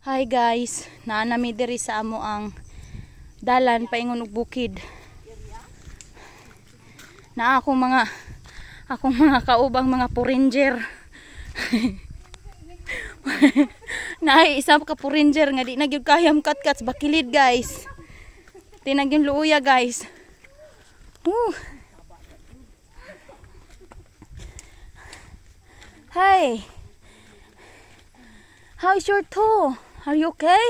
Hi guys, naanami diri sa amo ang dalan paingon og bukid. Na akong mga kaubang mga puringer. Naay isa ka puringer nga di na gyud kayam kat-kat bakilid guys. Tinag yung luuya guys. Hi. How's your toe? Are you okay?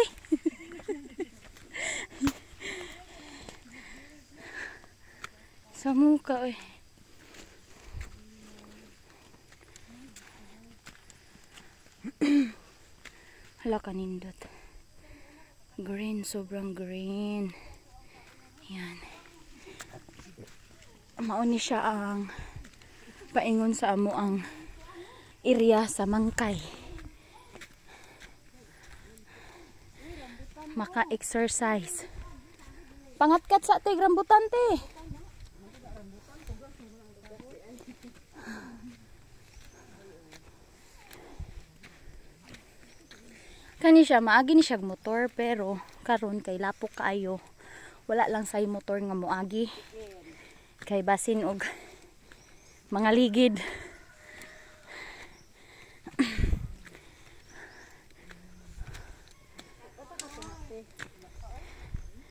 Sa muka eh. Hala kanindot. Green, sobrang green. Yan. Mauni siya ang paingon sa amo ang area sa Mangkay. Maka-exercise. Pangatkat sa tig rambutan te. Kani siya maagi ni siya motor pero karon kay lapok kaayo. Wala lang say motor nga moagi. Kay basin og mga ligid.